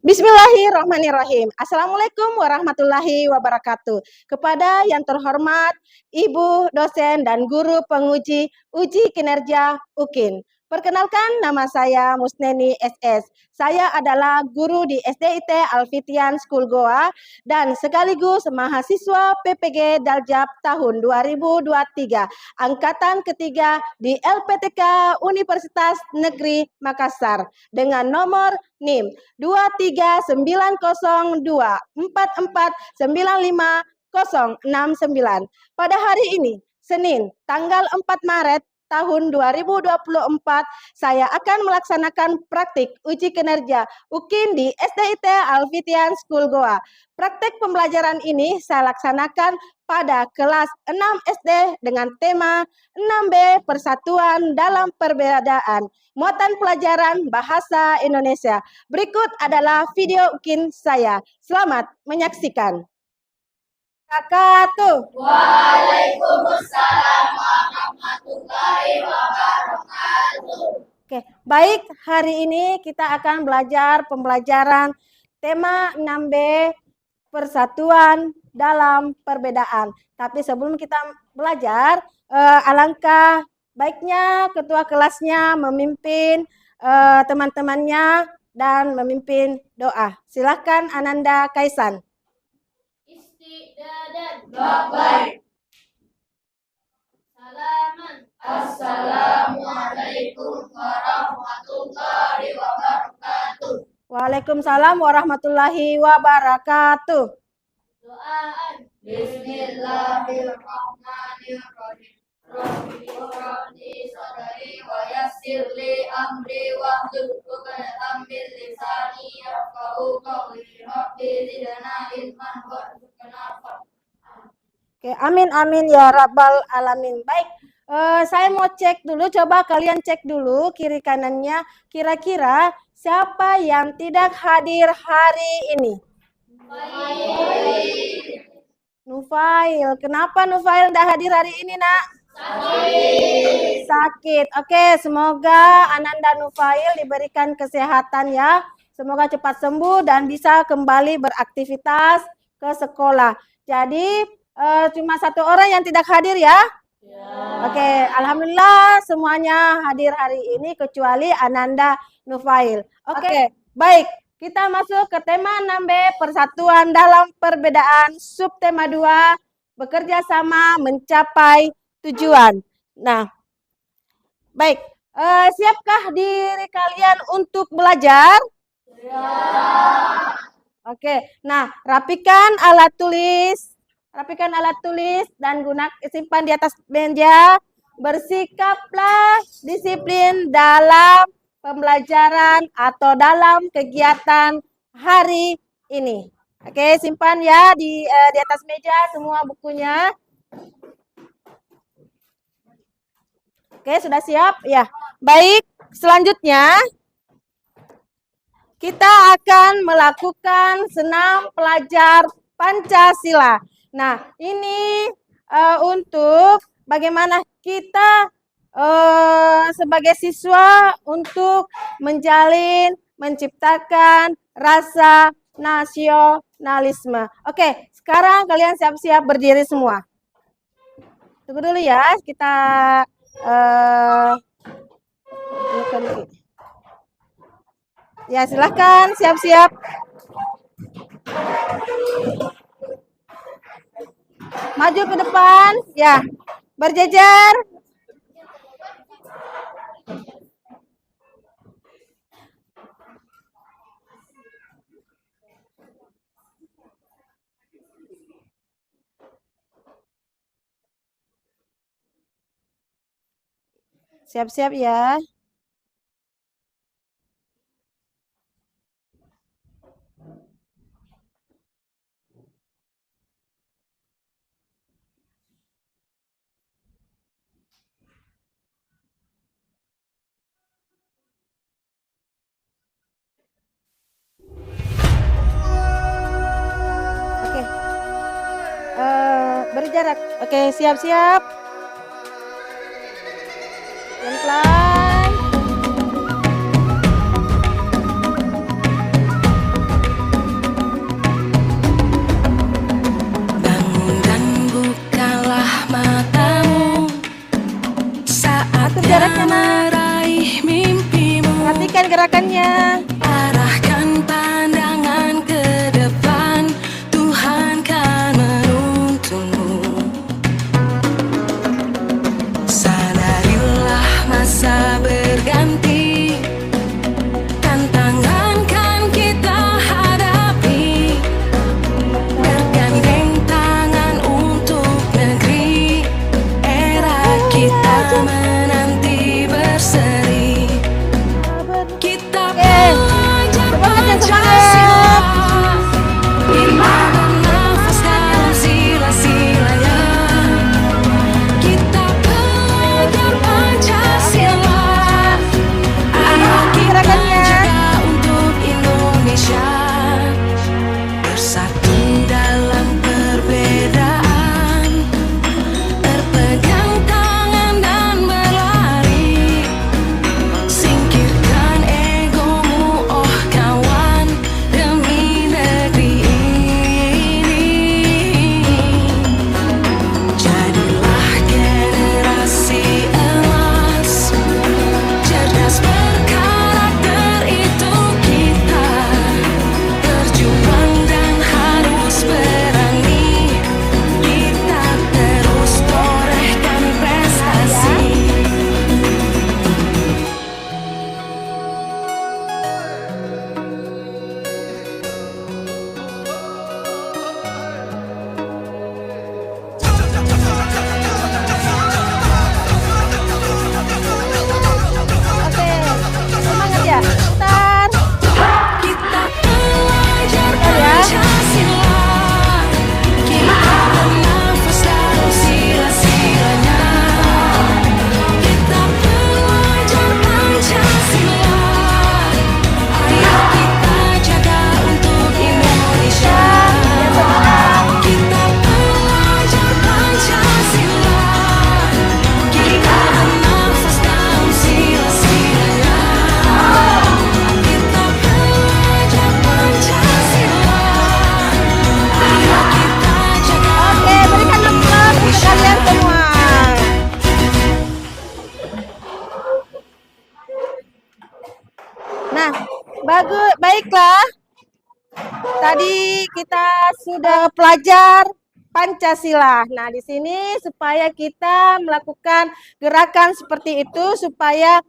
Bismillahirrahmanirrahim. Assalamualaikum warahmatullahi wabarakatuh. Kepada yang terhormat Ibu dosen dan guru penguji uji kinerja UKIN. Perkenalkan, nama saya Musneni SS. Saya adalah guru di SDIT Alfitian School Goa dan sekaligus mahasiswa PPG Daljab tahun 2023, angkatan ketiga di LPTK Universitas Negeri Makassar dengan nomor NIM 23924495069. Pada hari ini, Senin, tanggal 4 Maret tahun 2024, saya akan melaksanakan praktik uji kinerja UKIN di SDIT Alfitian School Goa. Praktek pembelajaran ini saya laksanakan pada kelas 6 SD dengan tema 6B Persatuan dalam Perbedaan. Muatan pelajaran Bahasa Indonesia. Berikut adalah video UKIN saya. Selamat menyaksikan. Waalaikumsalam warahmatullahi wabarakatuh. Oke, baik, hari ini kita akan belajar pembelajaran tema 6B Persatuan dalam Perbedaan. Tapi sebelum kita belajar, alangkah baiknya ketua kelasnya memimpin teman-temannya dan memimpin doa. Silakan Ananda Kaisan. Istidadan. Baik. Salaman. Assalamualaikum warahmatullahi wabarakatuh. Waalaikumsalam warahmatullahi wabarakatuh. Doaan. Bismillahirrahmanirrahim. Rabbi urani sadari wa yassir li amri wahlul 'uqdatam min lisani yafqahu qawli. Rabbi zidna ilman warzuqna fahma. Oke, amin amin ya rabbal alamin. Baik, saya mau cek dulu, coba kalian cek dulu kiri kanannya. Kira-kira siapa yang tidak hadir hari ini? Nufail. Kenapa Nufail tidak hadir hari ini, Nak? Sakit. Oke, semoga Ananda Nufail diberikan kesehatan ya. Semoga cepat sembuh dan bisa kembali beraktivitas ke sekolah. Jadi cuma satu orang yang tidak hadir ya? Oke, alhamdulillah semuanya hadir hari ini kecuali Ananda Nufail. Oke, baik. Kita masuk ke tema 6B Persatuan dalam Perbedaan, subtema 2, bekerja sama mencapai tujuan. Nah, baik. Siapkah diri kalian untuk belajar? Ya. Oke. Nah, rapikan alat tulis. Rapikan alat tulis dan simpan di atas meja. Bersikaplah disiplin dalam pembelajaran atau dalam kegiatan hari ini. Oke, simpan ya di atas meja semua bukunya. Oke, sudah siap? Ya. Baik, selanjutnya kita akan melakukan senam pelajar Pancasila. Nah, ini untuk bagaimana kita sebagai siswa untuk menciptakan rasa nasionalisme. Oke, sekarang kalian siap-siap berdiri semua. Tunggu dulu ya, kita ya, silahkan siap-siap. Maju ke depan, ya, berjejer. Siap-siap ya. Oke. Beri jarak. Oke, siap-siap. Pelan-pelan. Bangun dan bukalah matamu saatnya meraih mimpimu. Perhatikan gerakannya. Arahkan pandangan ke depan, Tuhan kan menuntunmu. Sadarilah masa berganti, tantangan kan kita hadapi. Bergandeng tangan untuk negeri, era kita menanti berseri. Kita belajar Pancasila, irama bernafas dalam sila-silanya. Kita belajar Pancasila, ayo kita jaga untuk Indonesia. Bersatu dalam perbedaan, berpegang tangan dan berlari. Singkirkan egomu, oh kawan, demi negeri ini. Jadilah generasi emas, cerdas berkarakter itu kita. Berjuang dan harus berani, kita terus torehkan prestasi. Oke. Semangat ya. Bentar. Kita belajar Ya. Pancasila, kita bernafas dalam sila-silanya. Kita belajar Pancasila, ayo kita jaga untuk Indonesia. Kita belajar Pancasila, kita bernafas dalam sila-silanya. Kita belajar Pancasila, ayo kita jaga Oke, berikan aplaus untuk kalian semua. Nah, baiklah. Tadi kita sudah belajar Pancasila. Nah, di sini supaya kita melakukan gerakan seperti itu supaya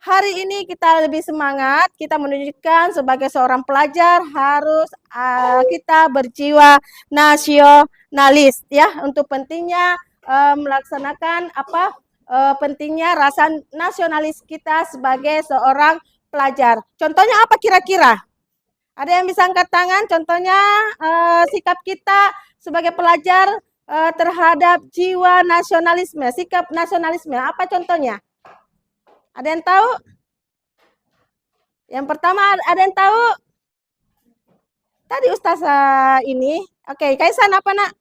hari ini kita lebih semangat, kita menunjukkan sebagai seorang pelajar harus kita berjiwa nasionalis ya, untuk pentingnya melaksanakan pentingnya rasa nasionalis kita sebagai seorang pelajar. Contohnya apa kira-kira? Ada yang bisa angkat tangan? Contohnya sikap kita sebagai pelajar terhadap jiwa nasionalisme, sikap nasionalisme. Apa contohnya? Ada yang tahu? Yang pertama ada yang tahu? Tadi Ustazah ini. Oke, Kaisan apa nak?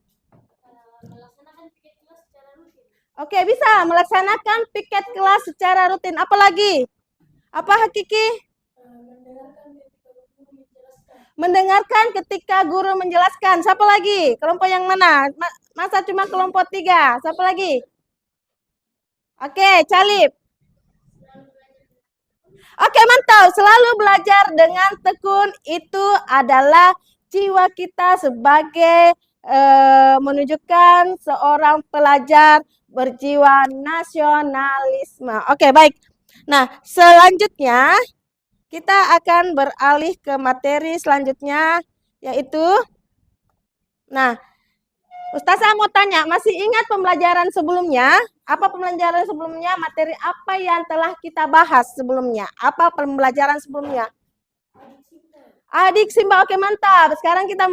Oke, bisa melaksanakan piket kelas secara rutin. Apa lagi? Apa Hakiki? Mendengarkan ketika guru menjelaskan. Siapa lagi? Kelompok yang mana? Masa cuma kelompok 3? Siapa lagi? Oke, Calip. Oke, mantap. Selalu belajar dengan tekun itu adalah jiwa kita sebagai menunjukkan seorang pelajar berjiwa nasionalisme. Oke, baik. Nah, selanjutnya kita akan beralih ke materi selanjutnya, yaitu, nah, Ustazah mau tanya, masih ingat pembelajaran sebelumnya? Apa pembelajaran sebelumnya? Materi apa yang telah kita bahas sebelumnya? Apa pembelajaran sebelumnya? Adik Simba, oke mantap. Sekarang kita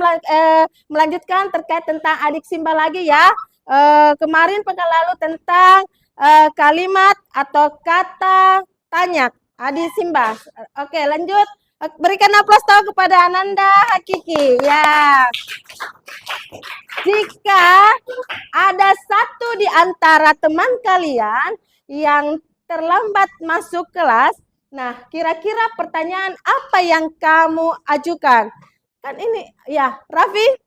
melanjutkan terkait tentang adik Simba lagi ya. Kemarin pekan lalu tentang kalimat atau kata tanya. Adik Simba. Oke, lanjut. Berikan aplaus tahu kepada Ananda Hakiki. Ya. Jika ada satu di antara teman kalian yang terlambat masuk kelas, nah kira-kira pertanyaan apa yang kamu ajukan? Kan ini, ya, Raffi?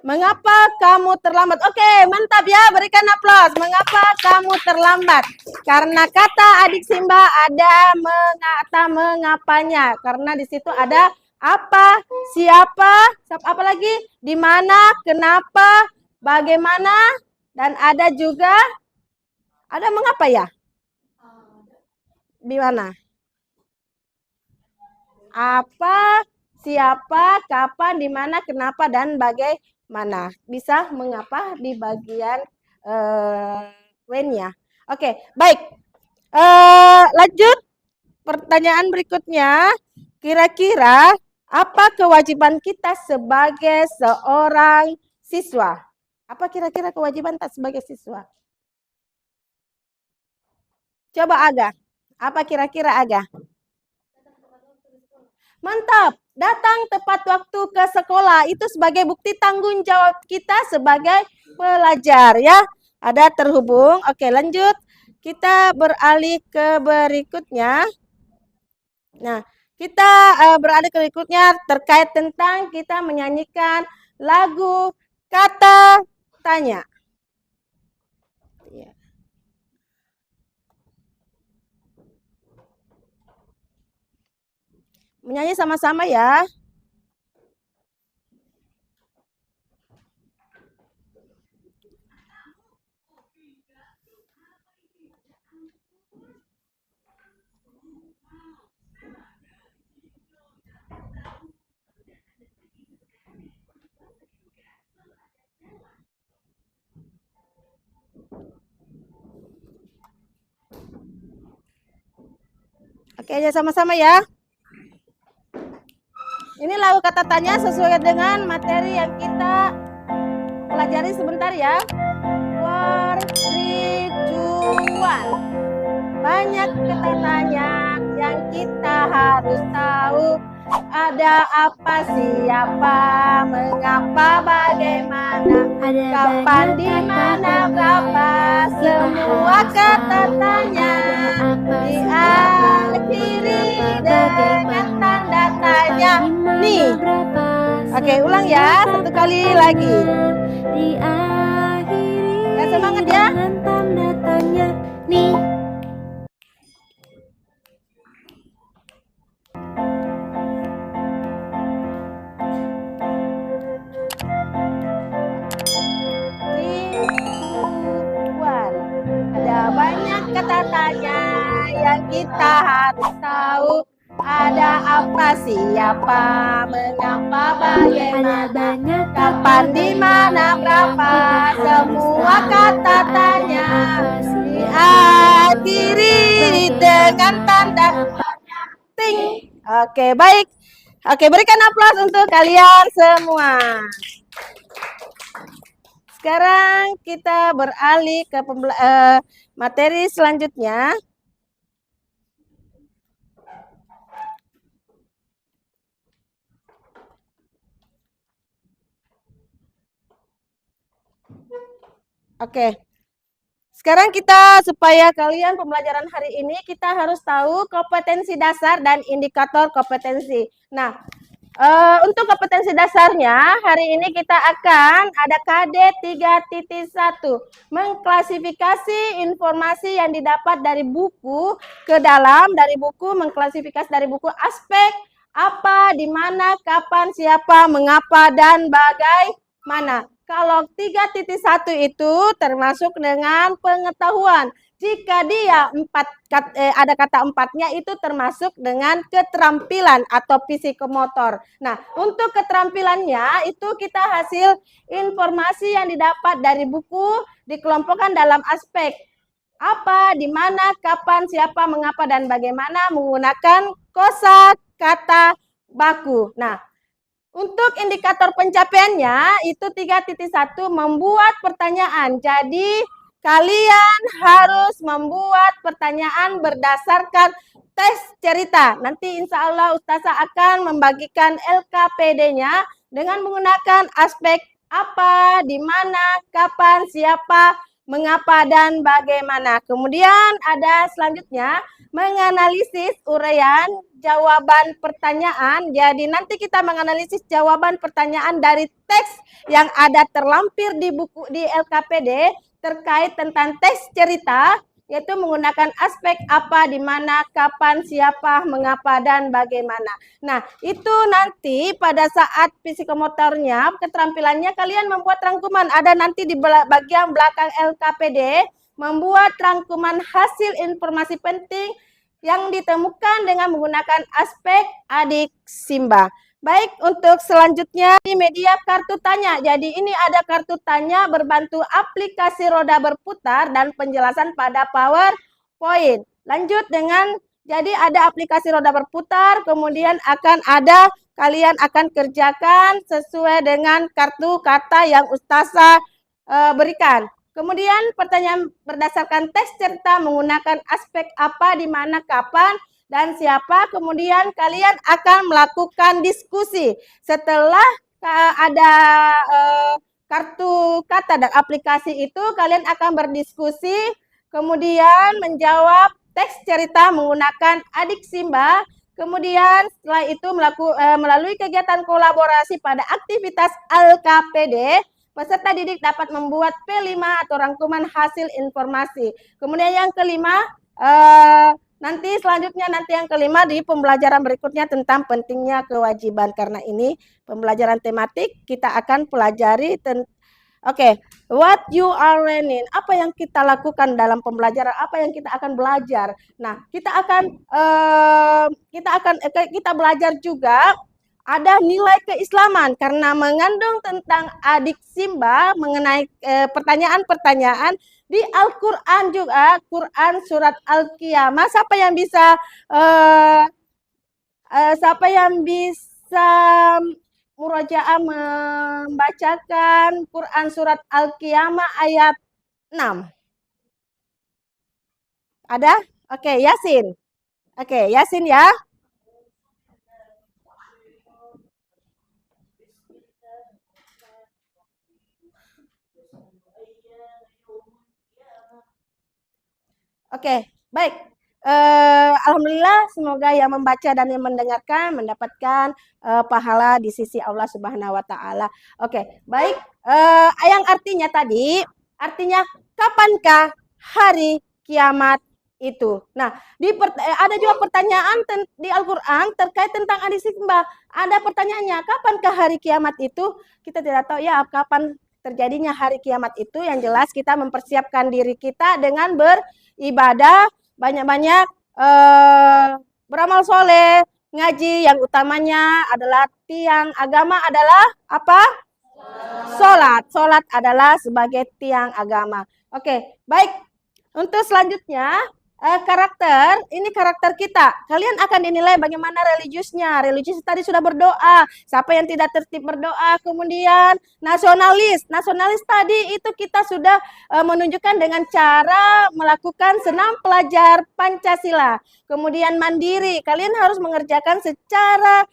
Mengapa kamu terlambat? Oke, mantap ya, berikan aplaus. Mengapa kamu terlambat? Karena kata adik Simba ada mengapanya. Karena di situ ada apa, siapa, apa lagi, di mana, kenapa, bagaimana, dan ada juga ada mengapa ya? Di mana? Apa, siapa, kapan, di mana, kenapa, dan bagaimana. Bisa mengapa di bagian when-nya. Oke, baik. Lanjut pertanyaan berikutnya. Kira-kira apa kewajiban kita sebagai seorang siswa? Apa kira-kira kewajiban kita sebagai siswa? Coba Aga. Apa kira-kira Aga? Mantap. Datang tepat waktu ke sekolah. Itu sebagai bukti tanggung jawab kita sebagai pelajar ya. Ada terhubung. Oke, lanjut. Kita beralih ke berikutnya. Nah, kita beralih ke berikutnya terkait tentang kita menyanyikan lagu kata tanya. Ya. Menyanyi sama-sama ya. Oke, aja sama-sama ya. Ini lagu kata tanya sesuai dengan materi yang kita pelajari sebentar ya. 4, 3, 2, 1. Banyak kata tanya yang kita harus tahu. Ada apa, siapa, mengapa, bagaimana, kapan, di mana, berapa. Semua kata tanya diakhiri dengan tanda tanya. Nih. Oke, ulang ya. Satu kali lagi. Gak semangat ya. Tanda tanya nih. Ada banyak kata tanya yang kita harus tahu. Ada apa, siapa, mengapa, bagaimana, kapan, di mana, berapa. Semua kata tanya diakhiri dengan tanda ting. Oke, baik. Oke, berikan aplaus untuk kalian semua. Sekarang kita beralih ke materi selanjutnya. Oke. Sekarang kita supaya kalian pembelajaran hari ini kita harus tahu kompetensi dasar dan indikator kompetensi. Nah, untuk kompetensi dasarnya hari ini kita akan ada KD 3.1 mengklasifikasi informasi yang didapat dari buku ke dalam dari buku, mengklasifikasi dari buku aspek apa, di mana, kapan, siapa, mengapa, dan bagaimana. Kalau 3.1 itu termasuk dengan pengetahuan. Jika dia ada kata empatnya itu termasuk dengan keterampilan atau psikomotor. Nah, untuk keterampilannya itu kita hasil informasi yang didapat dari buku dikelompokkan dalam aspek apa, di mana, kapan, siapa, mengapa, dan bagaimana menggunakan kosa kata baku. Nah, untuk indikator pencapaiannya itu 3.1 membuat pertanyaan. Jadi kalian harus membuat pertanyaan berdasarkan tes cerita. Nanti insya Allah Ustazah akan membagikan LKPD-nya dengan menggunakan aspek apa, di mana, kapan, siapa, mengapa, dan bagaimana. Kemudian ada selanjutnya menganalisis uraian jawaban pertanyaan. Jadi nanti kita menganalisis jawaban pertanyaan dari teks yang ada terlampir di buku di LKPD terkait tentang teks cerita, yaitu menggunakan aspek apa, di mana, kapan, siapa, mengapa, dan bagaimana. Nah, itu nanti pada saat psikomotornya, keterampilannya kalian membuat rangkuman. Ada nanti di bagian belakang LKPD, membuat rangkuman hasil informasi penting yang ditemukan dengan menggunakan aspek adik Simba. Baik, untuk selanjutnya di media kartu tanya. Jadi ini ada kartu tanya berbantu aplikasi roda berputar dan penjelasan pada PowerPoint. Lanjut dengan, jadi ada aplikasi roda berputar, kemudian kalian akan kerjakan sesuai dengan kartu kata yang Ustazah berikan. Kemudian pertanyaan berdasarkan teks cerita menggunakan aspek apa, di mana, kapan, dan siapa. Kemudian kalian akan melakukan diskusi. Setelah ada kartu kata dan aplikasi itu, kalian akan berdiskusi, kemudian menjawab teks cerita menggunakan adik Simba. Kemudian setelah itu melalui kegiatan kolaborasi pada aktivitas LKPD, peserta didik dapat membuat P5 atau rangkuman hasil informasi. Kemudian yang kelima, nanti yang kelima di pembelajaran berikutnya tentang pentingnya kewajiban. Karena ini pembelajaran tematik, kita akan pelajari what you are learning. Apa yang kita lakukan dalam pembelajaran, apa yang kita akan belajar. Nah, kita belajar juga ada nilai keislaman karena mengandung tentang adik Simba mengenai pertanyaan-pertanyaan di Al-Quran juga, Quran surat Al-Qiyamah. Siapa yang bisa murojaah membacakan Quran surat Al-Qiyamah ayat 6? Ada? Oke, Yasin. Oke, Yasin ya. Oke, baik. Alhamdulillah, semoga yang membaca dan yang mendengarkan mendapatkan pahala di sisi Allah Subhanahu wa Ta'ala. Oke, baik. Yang artinya kapankah hari kiamat itu? Nah, ada juga pertanyaan di Al-Quran terkait tentang adik Simba. Ada pertanyaannya, kapankah hari kiamat itu? Kita tidak tahu ya kapan terjadinya hari kiamat itu. Yang jelas kita mempersiapkan diri kita dengan beribadah, banyak-banyak beramal soleh, ngaji, yang utamanya adalah tiang agama adalah apa? Sholat. Sholat adalah sebagai tiang agama. Oke, baik. Untuk selanjutnya, ini karakter kita. Kalian akan dinilai bagaimana religiusnya. Religius tadi sudah berdoa. Siapa yang tidak tertib berdoa. Kemudian nasionalis. Nasionalis tadi itu kita sudah menunjukkan dengan cara melakukan senam pelajar Pancasila. Kemudian mandiri. Kalian harus mengerjakan secara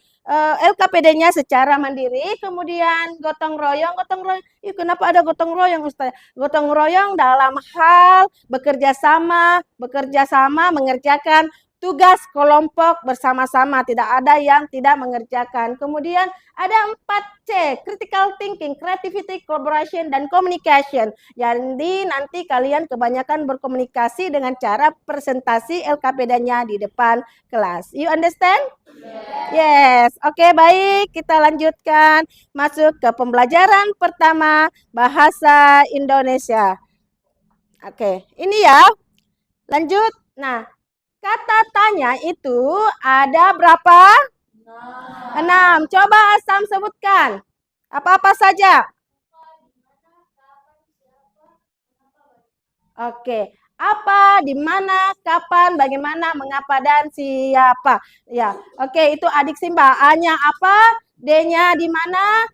LKPD-nya secara mandiri. Kemudian gotong royong. Kenapa ada gotong royong, Ustaz? Gotong royong dalam hal bekerja sama mengerjakan tugas kelompok bersama-sama, tidak ada yang tidak mengerjakan. Kemudian ada 4C, critical thinking, creativity, collaboration, dan communication. Jadi nanti kalian kebanyakan berkomunikasi dengan cara presentasi LKPD-nya di depan kelas. You understand? Yes. Oke, baik. Kita lanjutkan masuk ke pembelajaran pertama, bahasa Indonesia. Oke, ini ya. Lanjut. Nah, kata tanya itu ada berapa? 6. Coba Asam sebutkan. Apa-apa saja. Oke. Apa, di mana, kapan, bagaimana, mengapa, dan siapa. Ya, oke, itu adik Simba. A-nya apa? D-nya di mana?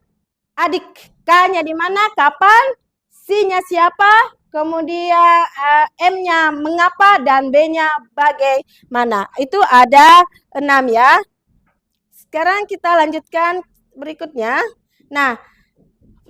Adik. K-nya di mana? Kapan? C-nya siapa? Kemudian M-nya mengapa dan B-nya bagaimana. Itu ada 6 ya. Sekarang kita lanjutkan berikutnya. Nah,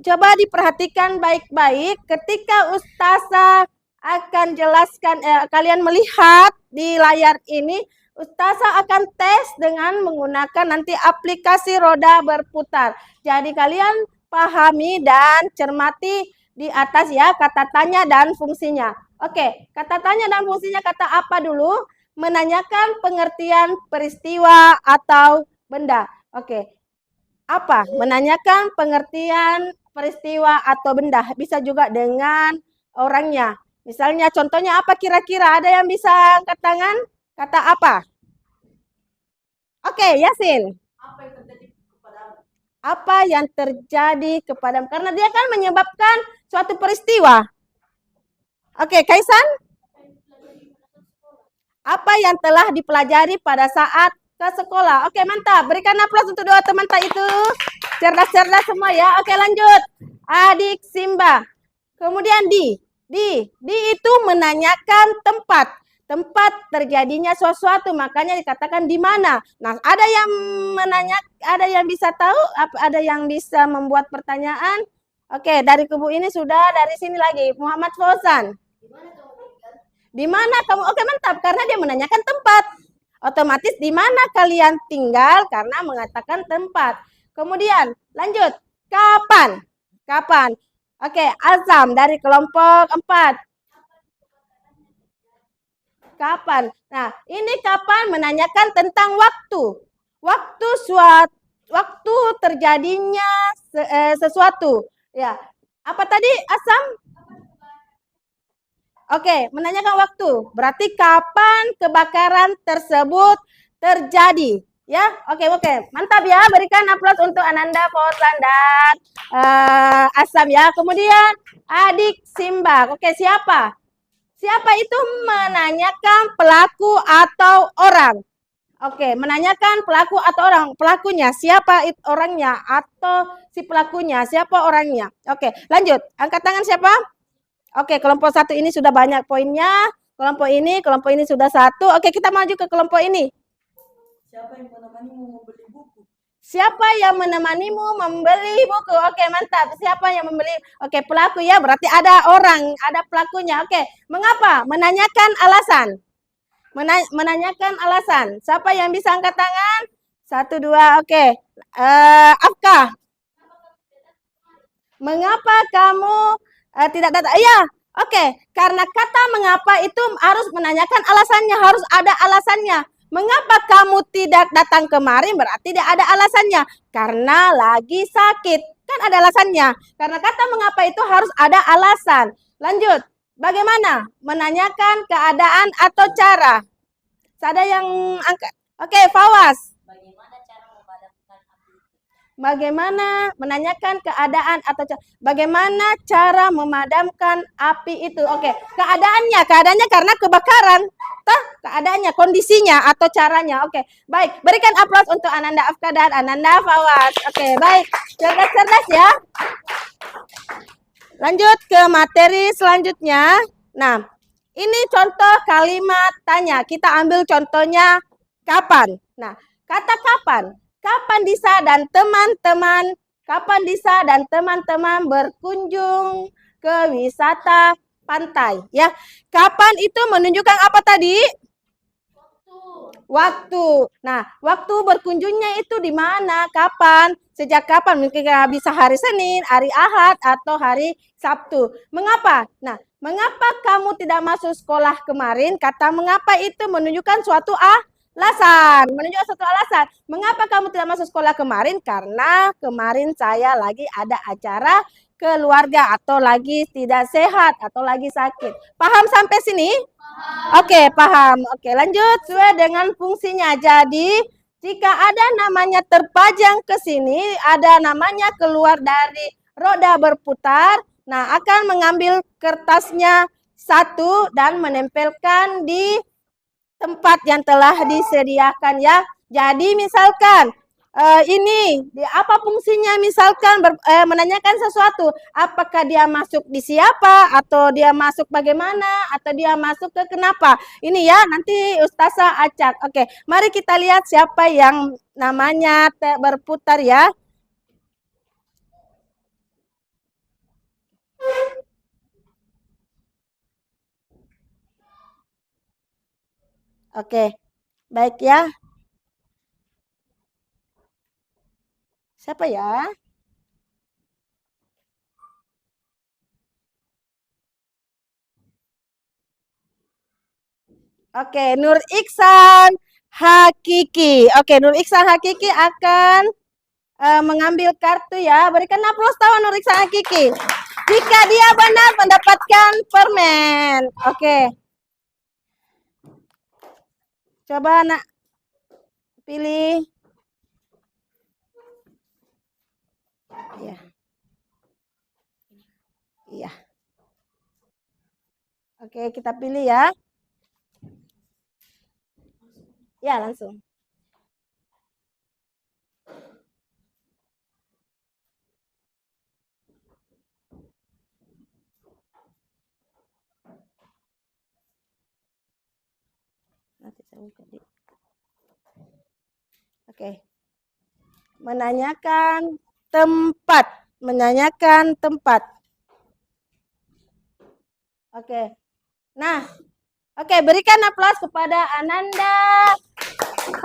coba diperhatikan baik-baik ketika Ustazah akan jelaskan, kalian melihat di layar ini, Ustazah akan tes dengan menggunakan nanti aplikasi roda berputar. Jadi kalian pahami dan cermati di atas ya, kata tanya dan fungsinya. Oke, kata tanya dan fungsinya kata apa dulu? Menanyakan pengertian peristiwa atau benda. Oke, apa? Menanyakan pengertian peristiwa atau benda. Bisa juga dengan orangnya. Misalnya contohnya apa kira-kira? Ada yang bisa angkat tangan? Kata apa? Oke, Yasin. Apa yang terjadi kepadamu? Karena dia kan menyebabkan suatu peristiwa. Oke, Kaisan? Apa yang telah dipelajari pada saat ke sekolah? Oke, mantap. Berikan aplaus untuk dua teman tak itu. Cerdas-cerdas semua ya. Oke, lanjut. Adik Simba. Kemudian Di itu menanyakan tempat terjadinya sesuatu, makanya dikatakan di mana. Nah, ada yang ada yang bisa tahu, ada yang bisa membuat pertanyaan. Oke, dari kubu ini sudah, dari sini lagi. Muhammad Fauzan. Di mana kamu? Oke, mantap, karena dia menanyakan tempat. Otomatis di mana kalian tinggal karena mengatakan tempat. Kemudian lanjut, kapan? Oke, Azam dari kelompok 4. Kapan? Nah, ini kapan menanyakan tentang waktu. Waktu terjadinya sesuatu. Ya. Apa tadi, Azam? Oke, menanyakan waktu. Berarti kapan kebakaran tersebut terjadi? Ya, oke. Mantap ya, berikan aplaus untuk Ananda, Fauzan, dan Asam ya. Kemudian adik Simba. Oke, siapa? Siapa itu menanyakan pelaku atau orang? Oke, menanyakan pelaku atau orang. Pelakunya, siapa orangnya atau si pelakunya, siapa orangnya? Oke, lanjut. Angkat tangan siapa? Oke, kelompok 1 ini sudah banyak poinnya. Kelompok ini sudah 1. Oke, kita maju ke kelompok ini. Siapa yang menemanimu membeli buku? Oke, mantap. Siapa yang membeli? Oke, pelaku ya. Berarti ada orang, ada pelakunya. Oke, mengapa? Menanyakan alasan. Menanyakan alasan. Siapa yang bisa angkat tangan? 1, 2, oke. Afkah? Mengapa kamu tidak datang? Iya, oke. Karena kata mengapa itu harus menanyakan alasannya, harus ada alasannya. Mengapa kamu tidak datang kemarin? Berarti tidak ada alasannya. Karena lagi sakit. Kan ada alasannya. Karena kata mengapa itu harus ada alasan. Lanjut. Bagaimana? Menanyakan keadaan atau cara. Ada yang angkat. Oke, Fawas. Bagaimana menanyakan keadaan atau bagaimana cara memadamkan api itu? Oke, keadaannya karena kebakaran. Keadaannya, kondisinya atau caranya. Oke, baik. Berikan aplaus untuk Ananda Afka dan Ananda Fawas. Oke, baik. Cerdas-cerdas ya. Lanjut ke materi selanjutnya. Nah, ini contoh kalimat tanya. Kita ambil contohnya kapan. Nah, kata kapan. Kapan Disa dan teman-teman berkunjung ke wisata pantai ya. Kapan itu menunjukkan apa tadi? Waktu. Nah, waktu berkunjungnya itu di mana? Kapan? Sejak kapan? Mungkin bisa hari Senin, hari Ahad, atau hari Sabtu. Mengapa? Nah, mengapa kamu tidak masuk sekolah kemarin? Kata mengapa itu menunjukkan suatu alasan. Menunjukkan suatu alasan. Mengapa kamu tidak masuk sekolah kemarin? Karena kemarin saya lagi ada acara keluarga atau lagi tidak sehat atau lagi sakit. Paham sampai sini? Oke, paham. Oke, lanjut sesuai dengan fungsinya. Jadi, jika ada namanya terpajang ke sini, ada namanya keluar dari roda berputar. Nah, akan mengambil kertasnya satu dan menempelkan di tempat yang telah disediakan ya. Jadi misalkan ini apa fungsinya, misalkan menanyakan sesuatu, apakah dia masuk di siapa, atau dia masuk bagaimana, atau dia masuk ke kenapa. Ini ya nanti Ustazah acak. Oke, mari kita lihat siapa yang namanya berputar ya. Oke, baik ya. Siapa ya? Oke, Nur Iksan Hakiki. Oke, Nur Iksan Hakiki akan mengambil kartu ya. Berikan aplaus tahu Nur Iksan Hakiki. Jika dia benar mendapatkan permen. Oke. Coba nak pilih. Iya. Iya. Oke, kita pilih ya. Ya, langsung. Nanti saya buka di. Oke. Menanyakan tempat. Menanyakan tempat. Oke. Nah, oke, berikan aplaus kepada Ananda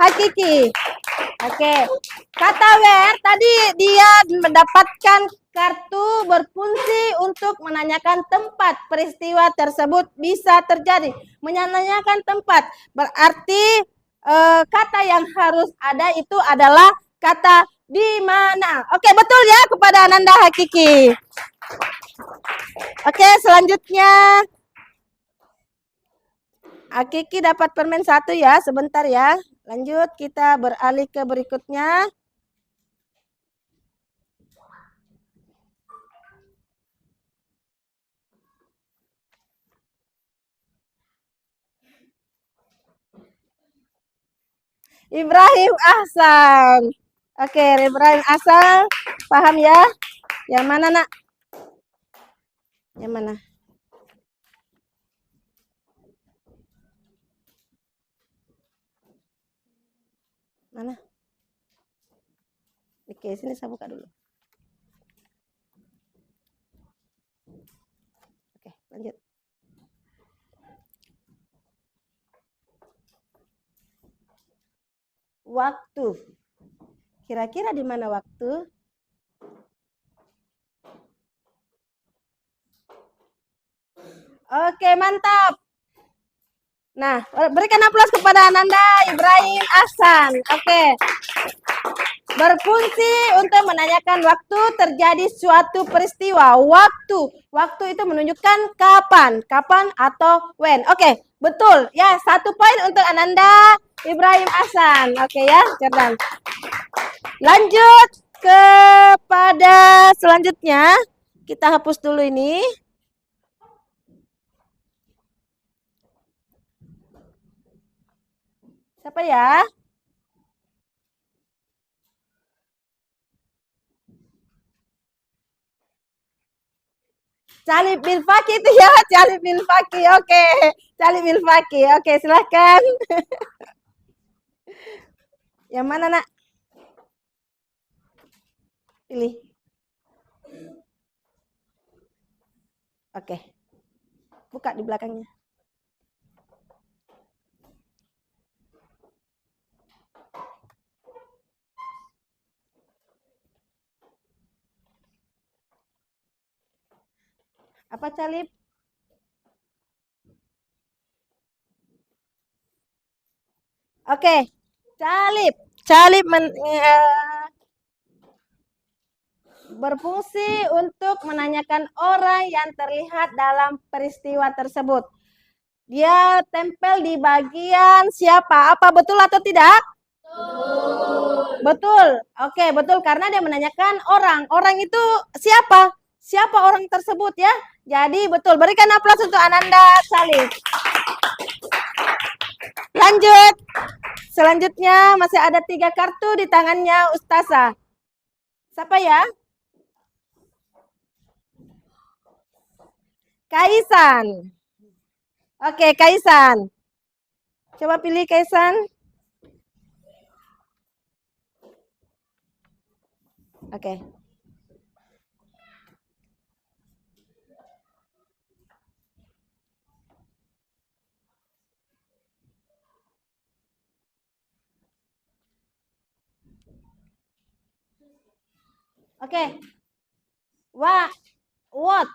Hakiki. Oke. Kata where tadi dia mendapatkan kartu berfungsi untuk menanyakan tempat peristiwa tersebut bisa terjadi. Menanyakan tempat berarti kata yang harus ada itu adalah kata di mana. Oke, betul ya kepada Ananda Hakiki. Oke, selanjutnya Hakiki dapat permen satu ya, sebentar ya. Lanjut, kita beralih ke berikutnya. Ibrahim Ahsan. Oke, Ibrahim Ahsan. Paham ya? Yang mana, nak? Yang mana? Mana? Oke, sini saya buka dulu. Oke, lanjut. Waktu. Kira-kira di mana waktu? Oke, mantap. Nah, berikan aplaus kepada Ananda Ibrahim Ahsan. Oke. Berfungsi untuk menanyakan waktu terjadi suatu peristiwa. Waktu itu menunjukkan kapan, atau when. Oke, betul. Ya, 1 poin untuk Ananda Ibrahim Ahsan. Oke ya, cerdas. Lanjut kepada selanjutnya. Kita hapus dulu ini. Siapa ya? Cali bin Faki itu ya, Cali bin Faki. Oke, Cali bin Faki. Oke, silahkan. Yang mana, nak? Pilih. Oke. Buka di belakangnya. Apa Calip? Oke, Calip berfungsi untuk menanyakan orang yang terlihat dalam peristiwa tersebut. Dia tempel di bagian siapa? Apa betul atau tidak? Betul. Oke, betul karena dia menanyakan orang. Orang itu siapa? Siapa orang tersebut ya? Jadi betul. Berikan aplaus untuk Ananda Salih. Lanjut. Selanjutnya masih ada 3 kartu di tangannya Ustazah. Siapa ya? Kaisan. Oke, Kaisan. Coba pilih Kaisan. Oke. Oke. What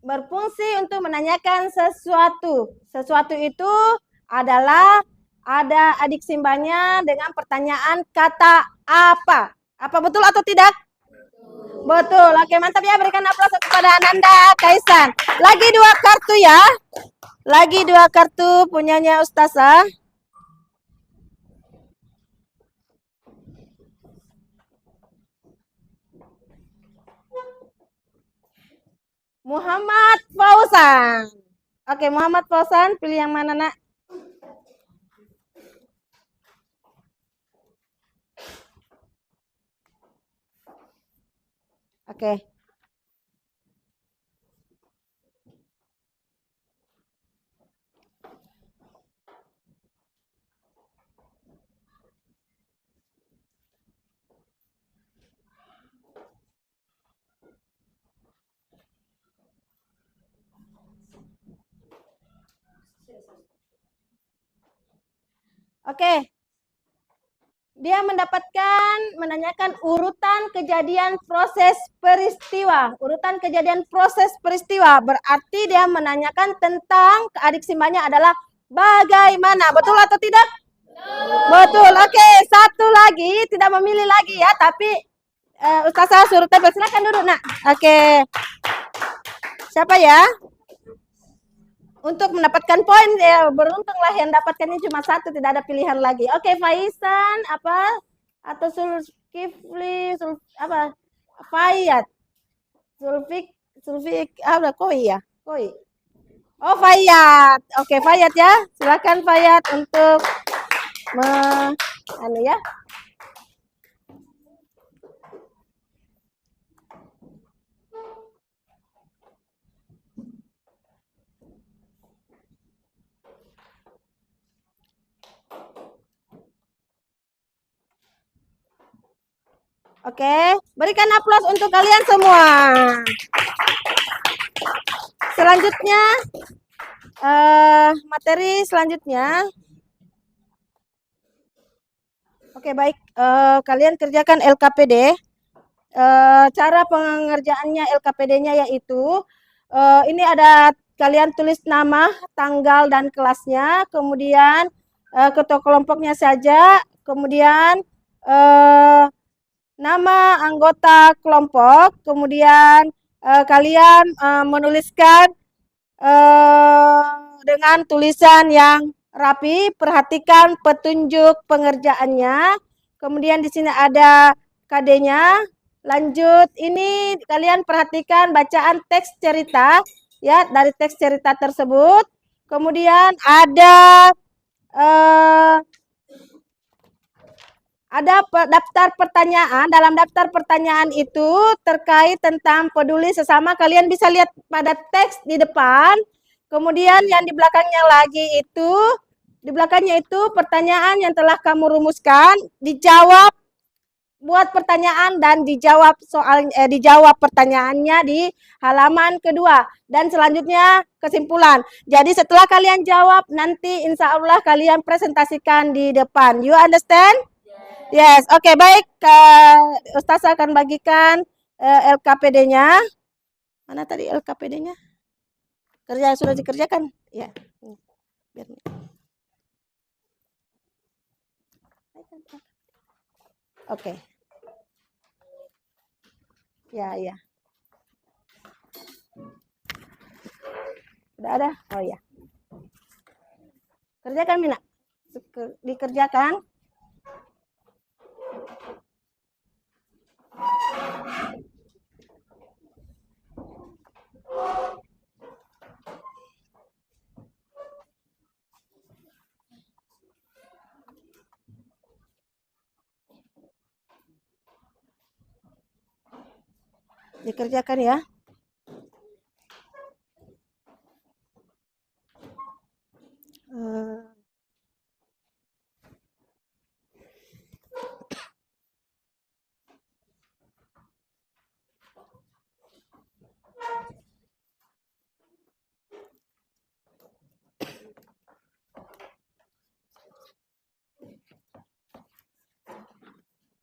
berfungsi untuk menanyakan sesuatu. Sesuatu itu adalah ada adik simbanya dengan pertanyaan kata apa. Apa betul atau tidak? Betul. Oke, mantap ya. Berikan aplaus kepada Ananda Kaisan. Lagi 2 kartu ya. Lagi 2 kartu punyanya Ustazah. Muhammad Fauzan. Oke, Muhammad Fauzan, pilih yang mana, Nak? Oke. Oke. Dia menanyakan urutan kejadian proses peristiwa. Urutan kejadian proses peristiwa berarti dia menanyakan tentang adik simbanya adalah bagaimana. Betul atau tidak? Betul. Oke, satu lagi, tidak memilih lagi ya, tapi Ustazah suruh tempel. Silakan duduk, Nak. Oke. Siapa ya? Untuk mendapatkan poin ya beruntunglah yang dapatkannya cuma 1, tidak ada pilihan lagi. Oke, Faisan apa atau Zulkifli apa? Fayat. Zulfik apa Koi ya? Koi. Oh, Fayat. Oke, Fayat ya. Silakan Fayat untuk ya. Oke, berikan aplaus untuk kalian semua. Selanjutnya, materi selanjutnya. Oke, baik. Kalian kerjakan LKPD. Cara pengerjaannya LKPD-nya yaitu, ini ada kalian tulis nama, tanggal, dan kelasnya. Kemudian ketua kelompoknya saja. Kemudian nama anggota kelompok, kemudian kalian menuliskan dengan tulisan yang rapi, perhatikan petunjuk pengerjaannya. Kemudian di sini ada KD-nya. Lanjut, ini kalian perhatikan bacaan teks cerita ya dari teks cerita tersebut. Kemudian ada daftar pertanyaan. Dalam daftar pertanyaan itu terkait tentang peduli sesama. Kalian bisa lihat pada teks di depan. Kemudian yang di belakangnya lagi itu, di belakangnya itu pertanyaan yang telah kamu rumuskan, dijawab, buat pertanyaan dan dijawab dijawab pertanyaannya di halaman kedua. Dan selanjutnya kesimpulan. Jadi setelah kalian jawab, nanti insya Allah kalian presentasikan di depan. You understand? Yes, oke, baik. Ustazah akan bagikan LKPD-nya. Mana tadi LKPD-nya? Sudah dikerjakan? Ya. Biar. Oke. Ya, ya. Sudah ada? Oh ya. Kerjakan Mina. Dikerjakan. Dikerjakan ya.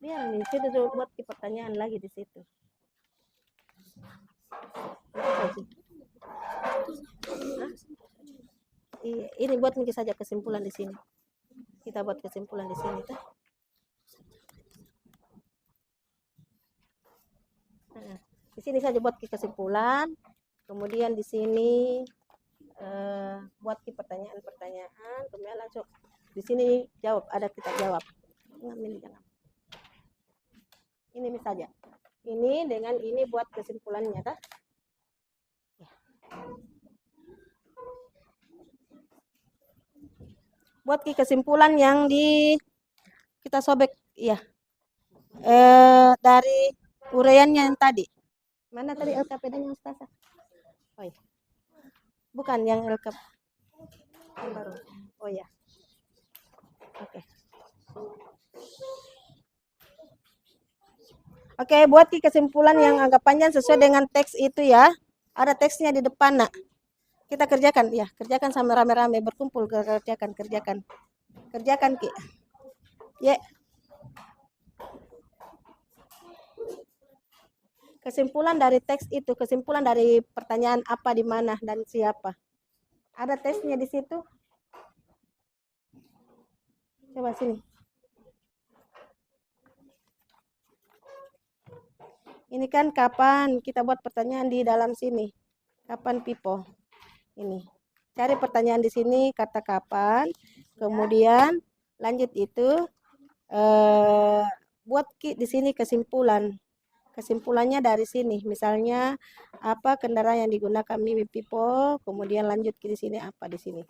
Biar di situ tuh buat pertanyaan lagi di situ. Ini buat mungkin saja kesimpulan di sini. Kita buat kesimpulan di sini, tuh. Nah, di sini saja buat kesimpulan. Kemudian di sini buat pertanyaan-pertanyaan. Kemudian langsung di sini jawab. Ada kita jawab. Jangan. Ini saja. Ini dengan ini buat kesimpulannya, dah. Ya. Buat kesimpulan yang kita sobek, ya. Dari uraiannya yang tadi. Mana tadi LKPD-nya Ustazah? Oh ya. Bukan yang LKP yang baru. Oh ya. Oke. Oke, buat kesimpulan yang agak panjang sesuai dengan teks itu ya. Ada teksnya di depan, nak. Kita kerjakan ya, kerjakan sama rame-rame, berkumpul kerjakan. Kerjakan, Ki. Ya. Kesimpulan dari teks itu, kesimpulan dari pertanyaan apa, di mana, dan siapa. Ada tesnya di situ. Coba sini. Ini kan kapan kita buat pertanyaan di dalam sini. Kapan Pipo? Ini. Cari pertanyaan di sini, kata kapan. Kemudian lanjut itu buat di sini kesimpulan. Kesimpulannya dari sini. Misalnya apa kendaraan yang digunakan Mimi Pipo, kemudian lanjut di sini apa di sini.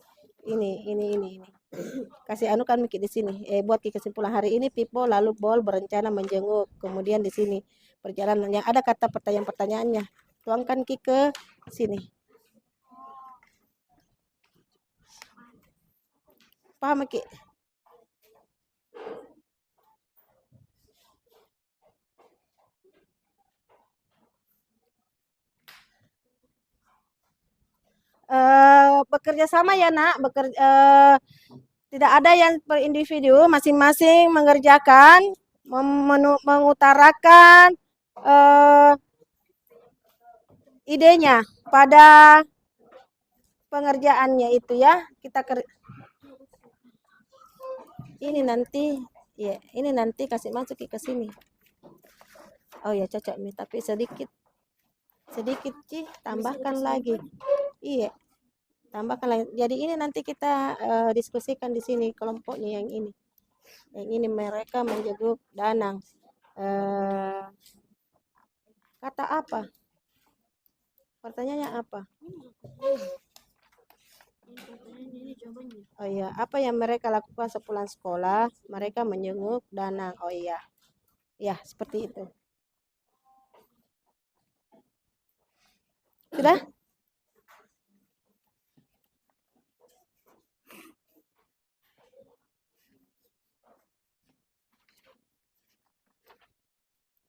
Ini. Kasih anukan mikir di sini. Buat kesimpulan hari ini Pipo lalu Bol berencana menjenguk. Kemudian di sini perjalanannya ada kata pertanyaan-pertanyaannya. Tuangkan Ki ke sini. Paham Ki? Bekerja sama ya nak, tidak ada yang per individu, masing-masing mengerjakan, mengutarakan idenya pada pengerjaannya itu ya. Ini nanti ya, ini nanti kasih masuk ke sini. Oh ya cocok nih, tapi sedikit sih tambahkan lagi. Iya. Tambahkan lagi. Jadi ini nanti kita diskusikan di sini kelompoknya yang ini. Yang ini mereka menjenguk Danang. Kata apa? Pertanyaannya apa? Oh iya, apa yang mereka lakukan sepulang sekolah? Mereka menjenguk Danang. Oh iya. Ya, seperti itu. Sudah?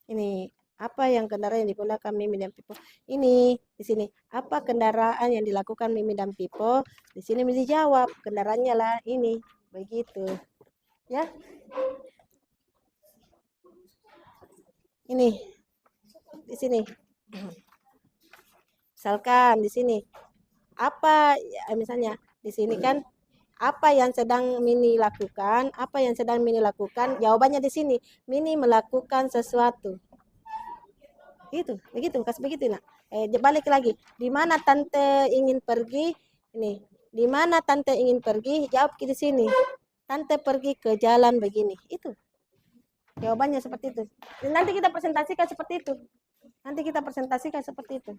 Ini apa yang kendaraan yang digunakan Mimi dan Pipo? Ini di sini apa kendaraan yang dilakukan Mimi dan Pipo? Di sini mesti jawab kendaraannya lah ini, begitu, ya. Ini di sini, misalkan di sini apa? Ya, misalnya di sini kan apa yang sedang Mini lakukan? Apa yang sedang Mini lakukan? Jawabannya di sini. Mini melakukan sesuatu. Itu, begitu, kasih begitu nak. Balik lagi. Di mana tante ingin pergi? Ini. Di mana tante ingin pergi? Jawab di sini. Tante pergi ke jalan begini. Itu. Jawabannya seperti itu. Nanti kita presentasikan seperti itu. Nanti kita presentasikan seperti itu.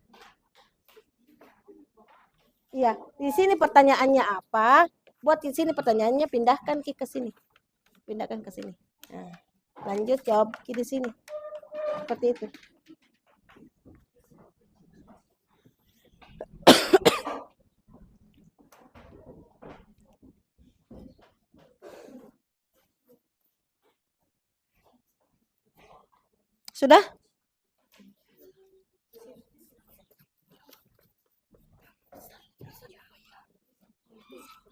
Iya, di sini pertanyaannya apa? Buat di sini pertanyaannya pindahkan ke sini. Pindahkan ke sini. Nah, lanjut jawab di sini. Seperti itu. Sudah?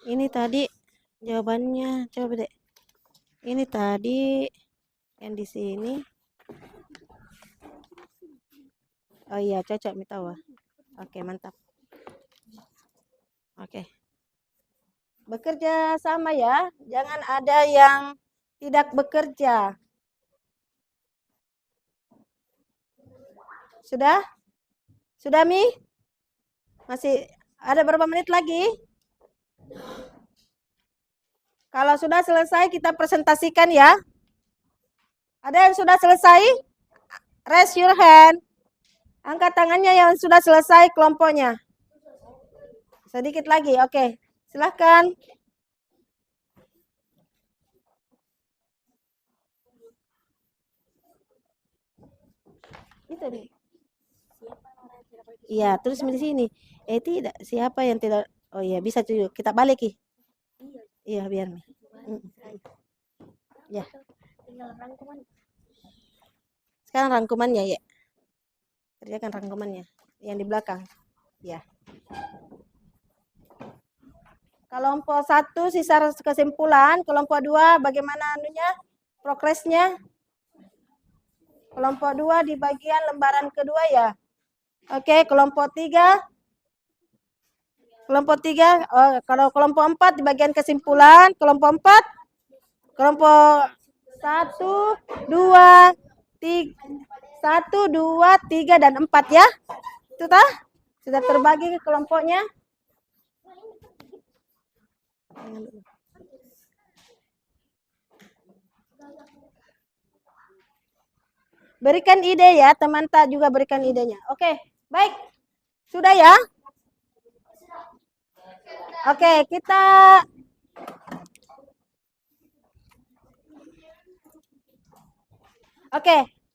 Ini tadi jawabannya, coba deh. Ini tadi yang di sini. Oh iya, cocok Mitawa. Oke, mantap. Oke. Bekerja sama ya, jangan ada yang tidak bekerja. Sudah? Sudah, Mi? Masih ada berapa menit lagi? Kalau sudah selesai, kita presentasikan ya. Ada yang sudah selesai? Raise your hand. Angkat tangannya yang sudah selesai kelompoknya. Sedikit lagi, oke. Silahkan. Itu nih. Iya, terus di sini. Tidak, siapa yang tidak? Oh iya, bisa tuh. Kita balik. Iya, biar nih. Ya. Sekarang rangkumannya ya. Kerjakan rangkumannya yang di belakang. Ya. Kelompok 1 sisa kesimpulan, kelompok 2 bagaimana anunya? Progresnya? Kelompok 2 di bagian lembaran kedua ya. Oke, kelompok 3. Kelompok 3, kalau kelompok 4 di bagian kesimpulan, kelompok 4, kelompok 1, 2, 3 dan 4 ya. Itu tah? Sudah terbagi ke kelompoknya. Berikan ide ya, teman tak juga berikan idenya. Oke, baik. Sudah ya? Oke, kita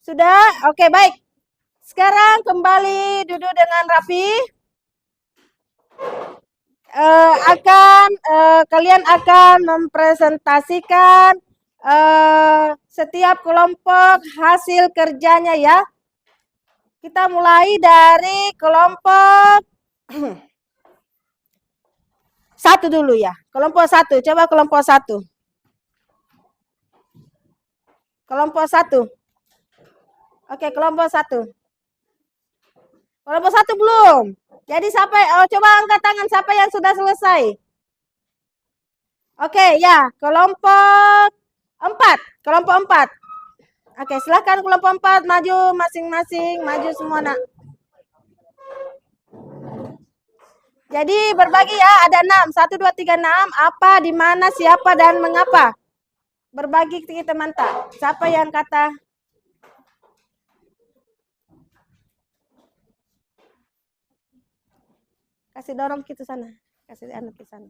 sudah? Oke, baik. Sekarang kembali duduk dengan rapi. Kalian akan mempresentasikan setiap kelompok hasil kerjanya ya. Kita mulai dari kelompok 1 dulu ya. Kelompok 1, coba kelompok 1. Kelompok 1. Oke, kelompok 1. Kelompok 1 belum. Jadi siapa? Coba angkat tangan siapa yang sudah selesai. Oke, ya. Kelompok 4. Kelompok 4. Oke, silahkan kelompok 4 maju masing-masing. Maju semua nak. Jadi berbagi ya, ada 6. 1, 2, 3, 6. Apa, di mana, siapa, dan mengapa. Berbagi kita mantap. Siapa yang kata? Kasih dorong gitu sana. Kasih anak ke sana.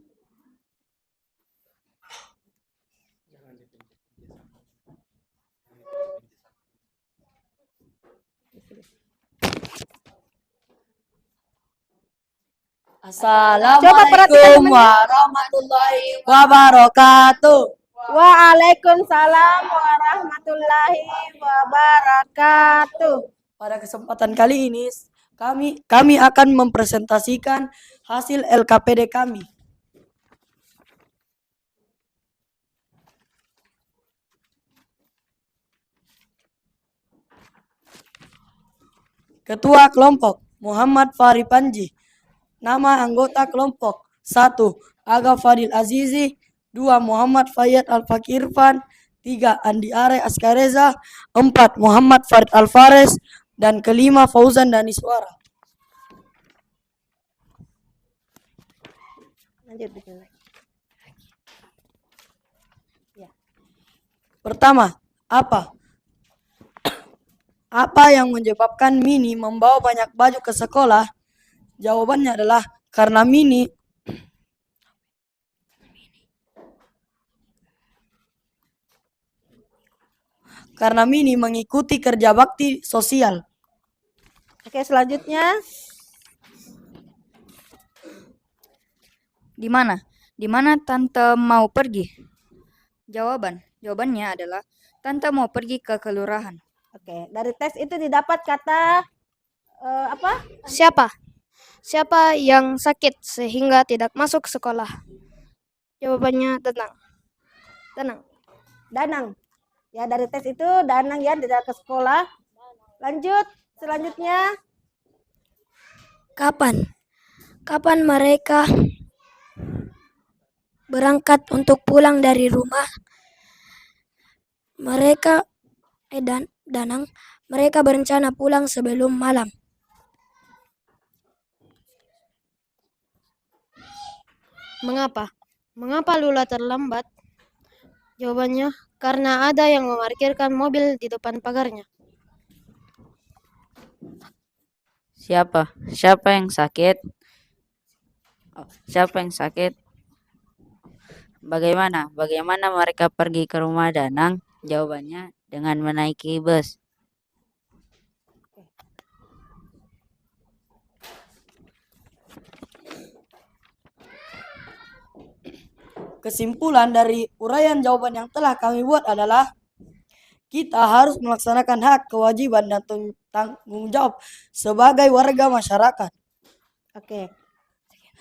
Assalamualaikum warahmatullahi wabarakatuh. Waalaikumsalam warahmatullahi wabarakatuh. Pada kesempatan kali ini kami akan mempresentasikan hasil LKPD kami. Ketua kelompok Muhammad Fahri Panji. Nama anggota kelompok 1. Aga Fadil Azizi. 2. Muhammad Fayyad Al-Fakirfan. 3. Andi Are Askareza. 4. Muhammad Farid Alfares. Dan kelima Fauzan dan Iswara. Lanjut bikin lagi. Ya. Pertama, apa? Apa yang menyebabkan Mini membawa banyak baju ke sekolah? Jawabannya adalah karena Mini mengikuti kerja bakti sosial. Oke, selanjutnya. Di mana? Di mana Tante mau pergi? Jawabannya adalah Tante mau pergi ke kelurahan. Oke, dari tes itu didapat kata apa? Siapa? Siapa yang sakit sehingga tidak masuk sekolah? Jawabannya Danang. Danang. Ya, dari tes itu Danang ya tidak ke sekolah. Lanjut, selanjutnya. Kapan mereka berangkat untuk pulang dari rumah? Danang, mereka berencana pulang sebelum malam. Mengapa Lula terlambat? Jawabannya, karena ada yang memarkirkan mobil di depan pagarnya. Siapa yang sakit? Siapa yang sakit? Bagaimana mereka pergi ke rumah Danang? Jawabannya dengan menaiki bus. Kesimpulan dari uraian jawaban yang telah kami buat adalah kita harus melaksanakan hak, kewajiban, dan tanggung jawab sebagai warga masyarakat. Oke.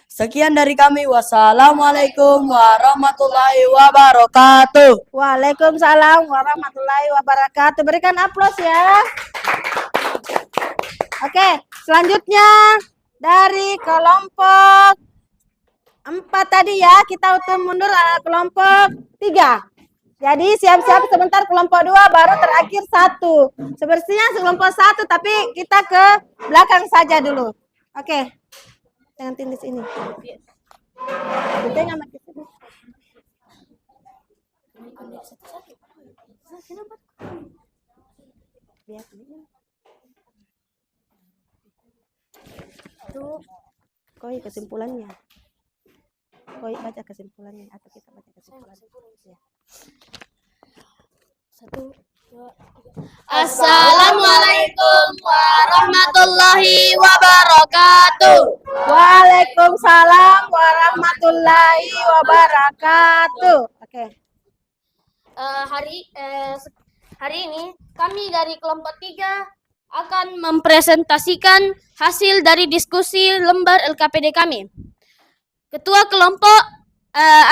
Sekian dari kami. Wassalamualaikum warahmatullahi wabarakatuh. Waalaikumsalam warahmatullahi wabarakatuh. Berikan aplaus ya. Oke, selanjutnya dari kelompok 4 tadi ya, kita mundur kelompok 3. Jadi siap-siap sebentar kelompok 2 baru terakhir 1. Sebenarnya kelompok 1 tapi kita ke belakang saja dulu. Oke. Jangan tindis ini. Kita nggak sini. Itu koi kesimpulannya. Koi baca kesimpulannya atau kita baca kesimpulannya. Ya. 1, 2, 3. Assalamualaikum warahmatullahi wabarakatuh. Waalaikumsalam warahmatullahi wabarakatuh. Oke. Hari ini kami dari kelompok 3 akan mempresentasikan hasil dari diskusi lembar LKPD kami. Ketua kelompok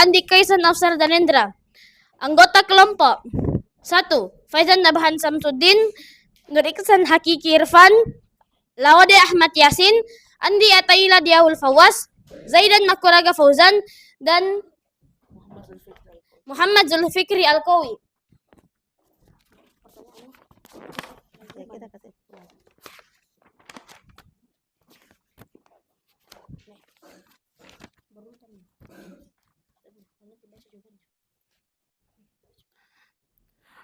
Andi Kaisan Afsar Danendra. Anggota kelompok 1. Faizan Nabhan Samsuddin, Nur Iksan Hakiki Irfan, Lawade Ahmad Yasin, Andi Ataila Diaul Fawas, Zaidan Makuraga Fauzan, dan Muhammad Zulfikri Alkowi.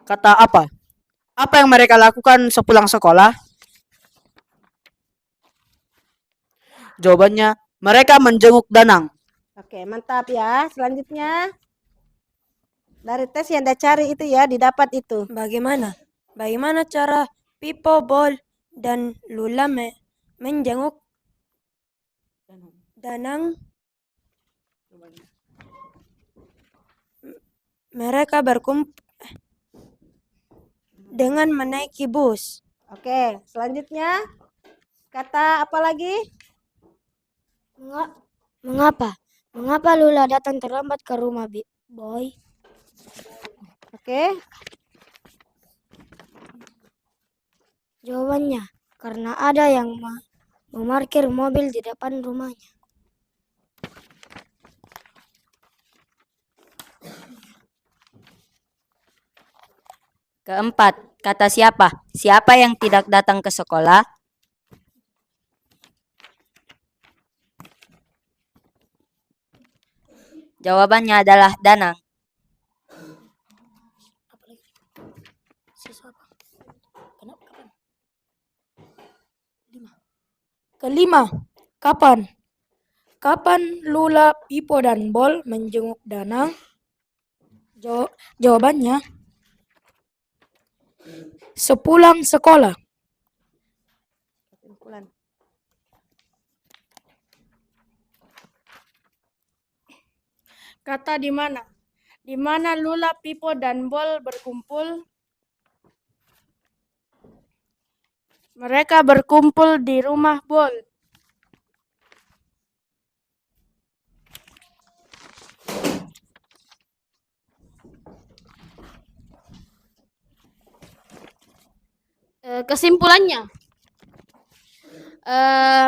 Kata apa? Apa yang mereka lakukan sepulang sekolah? Jawabannya, mereka menjenguk Danang. Oke, mantap ya. Selanjutnya dari tes yang Anda cari itu ya, didapat itu. Bagaimana cara Pipo, Bol, dan Lula menjenguk Danang? Mereka berkumpul dengan menaiki bus. Oke, selanjutnya kata apa lagi? Mengapa Lula datang terlambat ke rumah Boy? Oke. Jawabannya, karena ada yang memarkir mobil di depan rumahnya. Keempat, Kata siapa? Siapa yang tidak datang ke sekolah? Jawabannya adalah Danang. Kelima, kapan? Kapan Lula, Pipo, dan Bol menjenguk Danang? Jawabannya, sepulang sekolah. Kesimpulan. Kata di mana? Di mana Lula, Pipo, dan Bol berkumpul? Mereka berkumpul di rumah Bol. Kesimpulannya,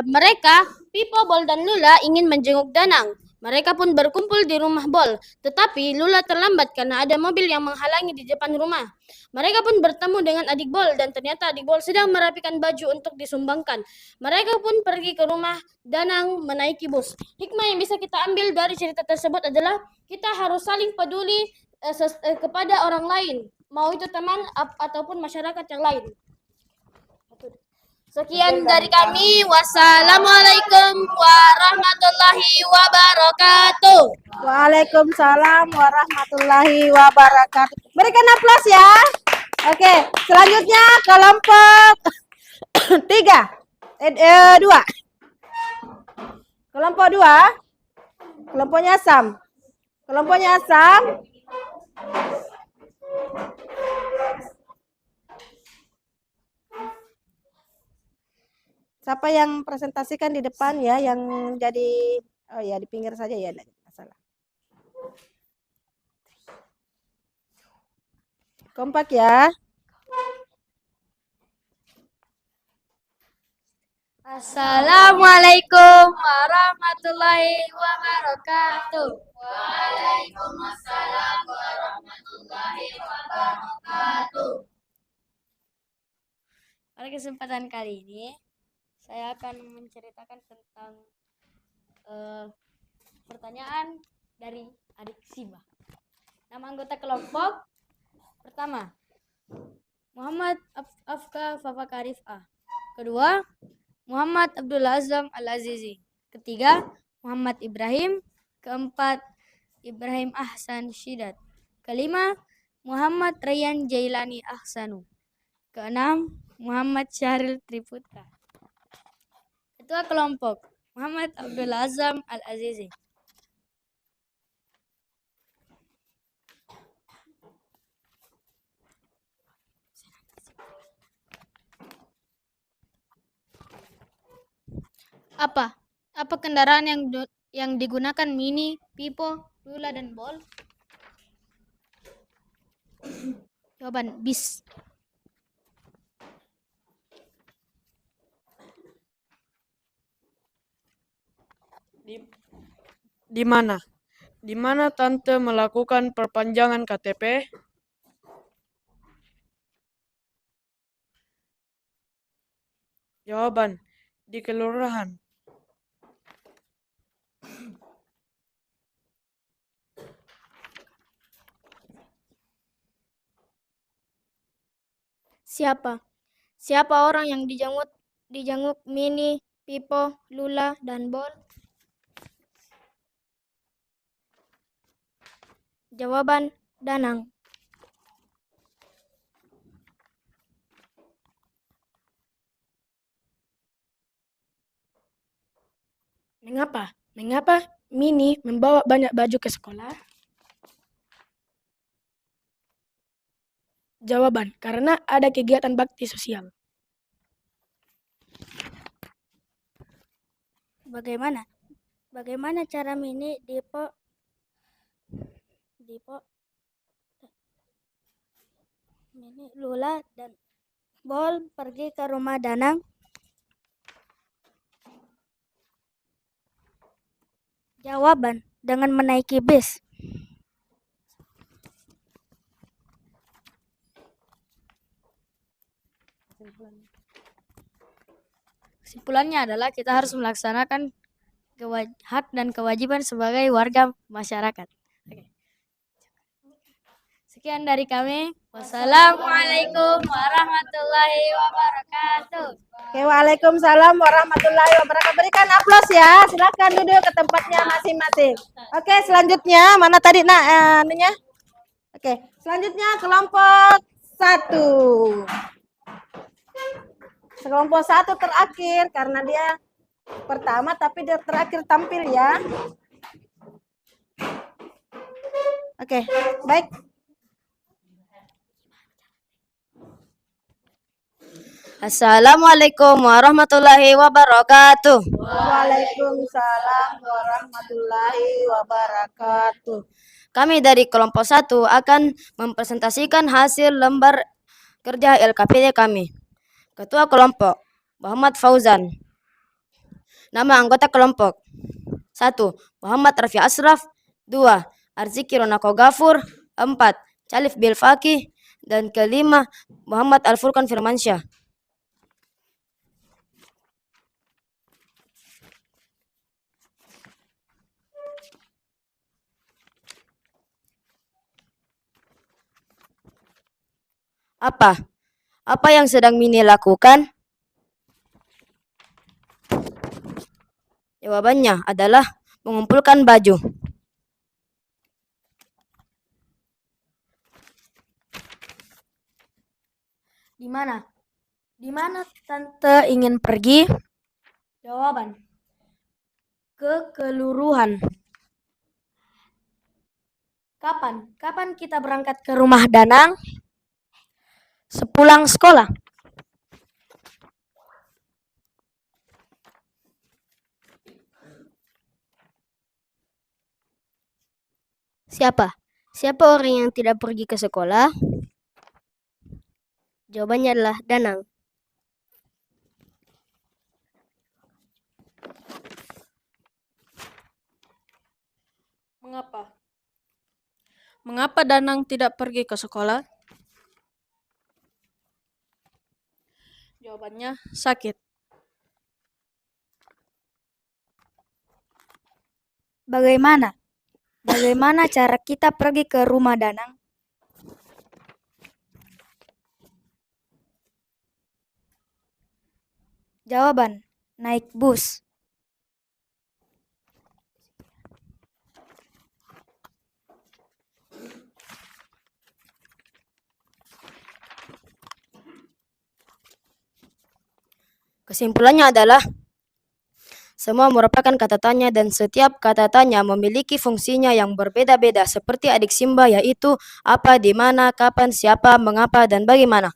mereka, Pipo, Bol, dan Lula ingin menjenguk Danang. Mereka pun berkumpul di rumah Bol, tetapi Lula terlambat karena ada mobil yang menghalangi di depan rumah. Mereka pun bertemu dengan adik Bol dan ternyata adik Bol sedang merapikan baju untuk disumbangkan. Mereka pun pergi ke rumah Danang menaiki bus. Hikmah yang bisa kita ambil dari cerita tersebut adalah kita harus saling peduli kepada orang lain, mau itu teman ataupun masyarakat yang lain. Sekian dari kami. Wassalamualaikum warahmatullahi wabarakatuh. Waalaikumsalam warahmatullahi wabarakatuh. Berikan aplaus ya. Oke, selanjutnya kelompok 2. Kelompok 2. Kelompoknya Sam. Kelompoknya Sam. Siapa yang presentasikan di depan ya, yang jadi, oh ya di pinggir saja ya, tidak masalah. Kompak ya. Assalamualaikum warahmatullahi wabarakatuh. Waalaikumsalam warahmatullahi wabarakatuh. Pada kesempatan kali ini, saya akan menceritakan tentang pertanyaan dari adik Siba. Nama anggota kelompok pertama, Muhammad Afka Fafakarif A. Kedua, Muhammad Abdul Azam Al-Azizi. Ketiga, Muhammad Ibrahim. Keempat, Ibrahim Ahsan Syidat. Kelima, Muhammad Rayyan Jailani Ahsanu. Keenam, Muhammad Syahril Triputra. Ketua kelompok, Muhammad Abdul Azam Al-Azizi. Apa kendaraan yang digunakan Mini, Pipo, Lula, dan Bol? Jawaban, bis. Di mana? Di mana Tante melakukan perpanjangan KTP? Jawaban, di kelurahan. Siapa orang yang dijenguk Mini, Pipo, Lula, dan Bol? Jawaban, Danang. Mengapa Mini membawa banyak baju ke sekolah? Jawaban, karena ada kegiatan bakti sosial. Bagaimana cara Mini, Pipo, Mini, Lula, dan Bol pergi ke rumah Danang? Jawaban, dengan menaiki bis. Kesimpulannya adalah kita harus melaksanakan hak dan kewajiban sebagai warga masyarakat. Oke. Sekian dari kami. Wassalamualaikum warahmatullahi wabarakatuh. Oke, waalaikumsalam warahmatullahi wabarakatuh. Berikan aplaus ya. Silakan duduk ke tempatnya masing-masing. Oke, selanjutnya mana tadi anunya? Oke, selanjutnya kelompok 1. Kelompok 1 terakhir karena dia pertama tapi dia terakhir tampil ya. Oke, baik. Assalamualaikum warahmatullahi wabarakatuh. Waalaikumsalam warahmatullahi wabarakatuh. Kami dari kelompok 1 akan mempresentasikan hasil lembar kerja LKPD kami. Ketua kelompok Muhammad Fauzan. Nama anggota kelompok 1. Muhammad Rafi Asraf. 2. Arziki Ronako Gafur. 4. Calif Bilfaki. Dan kelima Muhammad Al-Furqan Firmansyah. Apa yang sedang Mini lakukan? Jawabannya adalah mengumpulkan baju. Di mana? Di mana Tante ingin pergi? Jawaban. Kekeluruhan. Kapan? Kapan kita berangkat ke rumah Danang? Sepulang sekolah. Siapa? Siapa orang yang tidak pergi ke sekolah? Jawabannya adalah Danang. Mengapa? Mengapa Danang tidak pergi ke sekolah? Jawabannya sakit. Bagaimana? Bagaimana cara kita pergi ke rumah Danang? Jawaban, naik bus. Kesimpulannya adalah semua merupakan kata tanya dan setiap kata tanya memiliki fungsinya yang berbeda-beda seperti adik Simba yaitu apa, di mana, kapan, siapa, mengapa, dan bagaimana.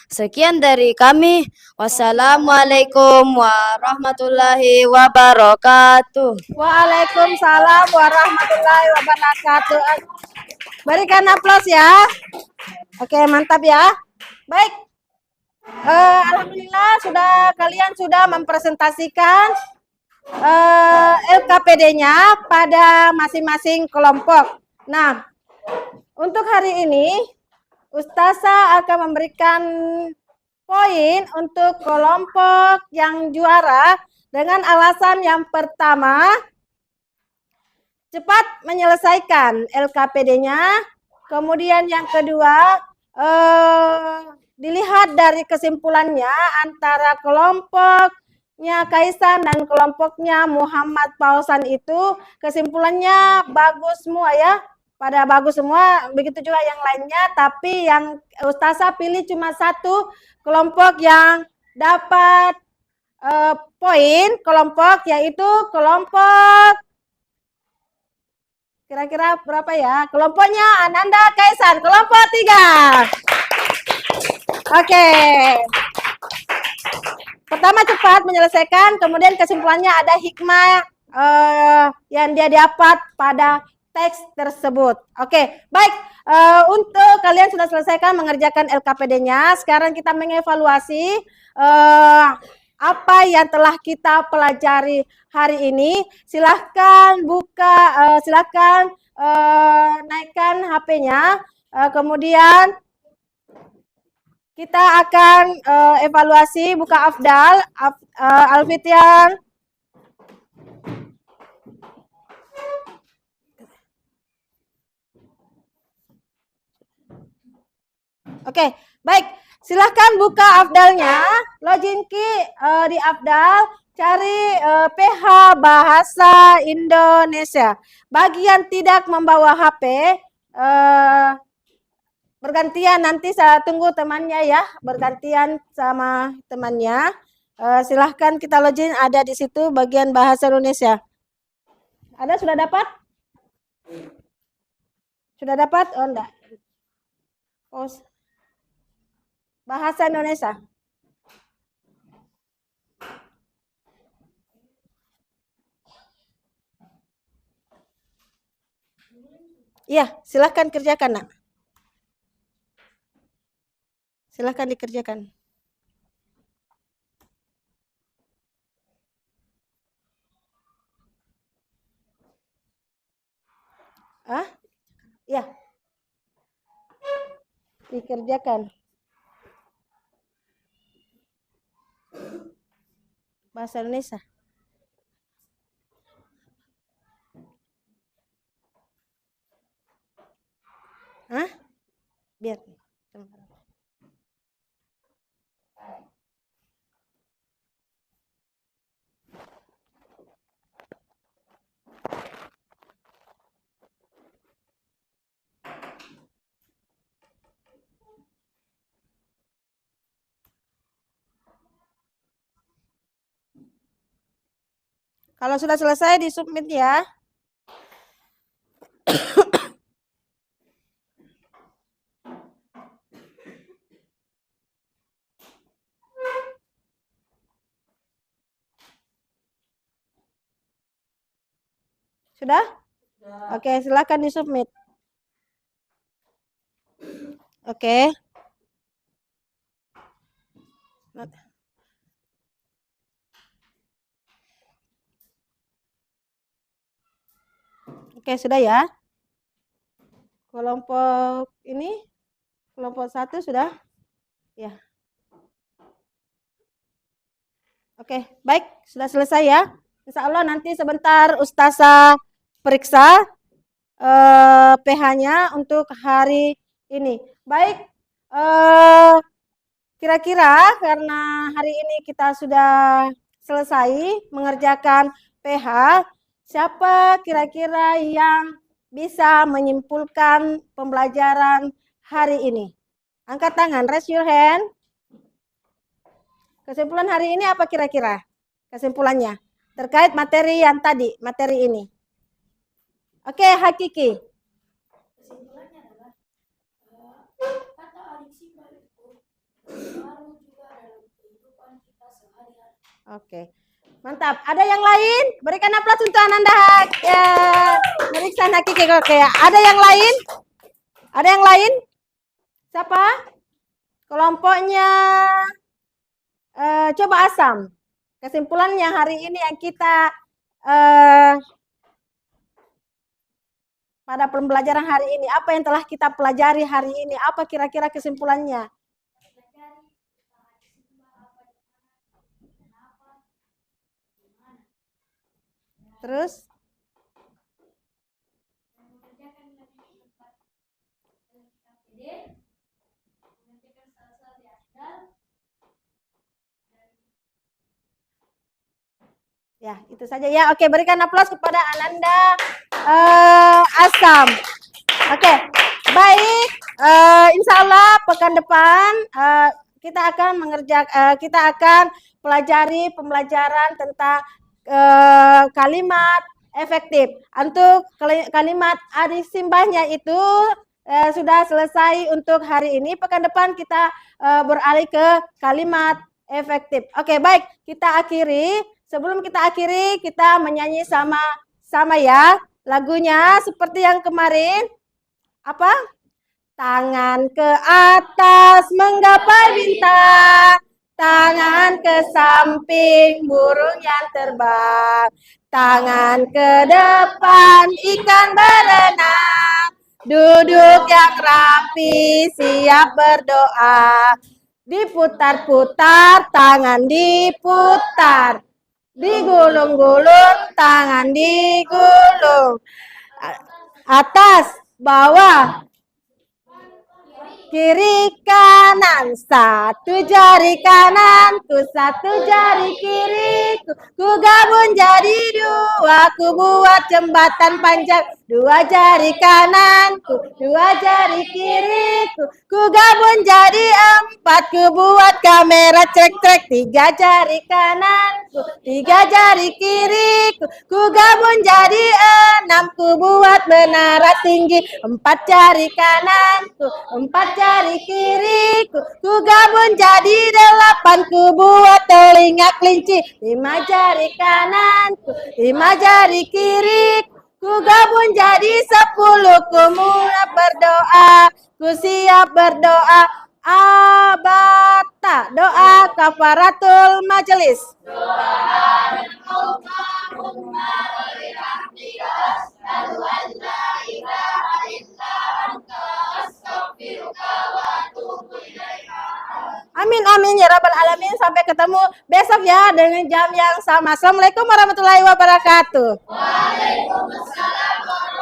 Sekian dari kami. Wassalamualaikum warahmatullahi wabarakatuh. Waalaikumsalam warahmatullahi wabarakatuh. Berikan aplaus ya. Oke, mantap ya. Baik. Alhamdulillah kalian sudah mempresentasikan LKPD-nya pada masing-masing kelompok. Nah, untuk hari ini Ustazah akan memberikan poin untuk kelompok yang juara dengan alasan yang pertama, cepat menyelesaikan LKPD-nya. Kemudian yang kedua, dilihat dari kesimpulannya antara kelompoknya Kaisan dan kelompoknya Muhammad Fauzan itu kesimpulannya bagus semua ya. Pada bagus semua, begitu juga yang lainnya, tapi yang Ustazah pilih cuma satu kelompok yang dapat poin kelompok, yaitu kelompok kira-kira berapa ya? Kelompoknya Ananda Kaisan, kelompok 3. Oke. Pertama cepat menyelesaikan, kemudian kesimpulannya ada hikmah yang dia dapat pada teks tersebut. Oke, baik. Untuk kalian sudah selesaikan mengerjakan LKPD-nya. Sekarang kita mengevaluasi apa yang telah kita pelajari hari ini. Silahkan buka, silahkan naikkan HP-nya. Kemudian kita akan evaluasi buka Afdal, Alfitian. Oke, baik. Silahkan buka Afdalnya, login di Afdal, cari PH Bahasa Indonesia. Bagian tidak membawa HP, bergantian nanti saya tunggu temannya ya, bergantian sama temannya. Silahkan kita login, ada di situ bagian Bahasa Indonesia. Ada sudah dapat? Sudah dapat? Oh enggak. Oh. Bahasa Indonesia. Iya, silahkan kerjakan, Nak. Silahkan dikerjakan. Ah? Iya. Dikerjakan. Bahasa Indonesia. Hah? Biar. Kalau sudah selesai di submit ya. Sudah? Oke, silakan di submit. Oke. Oke, sudah ya. Kelompok ini, kelompok 1 sudah? Ya. Oke, baik, sudah selesai ya. Insya Allah nanti sebentar Ustazah periksa PH-nya untuk hari ini. Baik, kira-kira karena hari ini kita sudah selesai mengerjakan PH, siapa kira-kira yang bisa menyimpulkan pembelajaran hari ini? Angkat tangan, raise your hand. Kesimpulan hari ini apa kira-kira? Kesimpulannya terkait materi yang tadi, materi ini. Oke, Hakiki. Kesimpulannya adalah kata adiksi itu baru juga dalam kehidupan kita sehari-hari. Oke. Mantap. Ada yang lain? Berikan aplaus untuk Ananda. Ya, Meriksa Hakiki. Oke, ada yang lain? Ada yang lain? Siapa? Kelompoknya coba Asam. Kesimpulannya hari ini yang kita pada pembelajaran hari ini, apa yang telah kita pelajari hari ini, apa kira-kira kesimpulannya? Terus? Ya, itu saja ya. Oke, berikan aplaus kepada Ananda Asam. Oke, baik. Insya Allah pekan depan kita akan pelajari pembelajaran tentang kalimat efektif. Untuk kalimat adisimbahnya itu sudah selesai untuk hari ini. Pekan depan kita beralih ke kalimat efektif. Oke, baik. Kita akhiri. Sebelum kita akhiri, kita menyanyi sama-sama ya. Lagunya seperti yang kemarin. Apa? Tangan ke atas menggapai bintang. Tangan ke samping burung yang terbang. Tangan ke depan ikan berenang. Duduk yang rapi siap berdoa. Diputar-putar, tangan diputar. Digulung-gulung, tangan digulung. Atas, bawah, kiri kanan, satu jari kananku, satu jari kiriku, ku gabung jadi dua, ku buat jembatan panjang, dua jari kananku, dua jari kiriku, ku gabung jadi empat, ku buat kamera cek-cek, tiga jari kananku, tiga jari kiriku, ku gabung jadi enam, ku buat menara tinggi, empat jari kananku, empat jari kiriku, ku gabung jadi delapan, ku buat telinga kelinci, lima jari kananku, lima jari kiriku, ku gabung jadi 10, ku mulai berdoa, ku siap berdoa, abata, doa kafaratul majelis. Amin amin ya rabbal alamin. Sampai ketemu besok ya dengan jam yang sama. Assalamualaikum warahmatullahi wabarakatuh. Waalaikumsalam.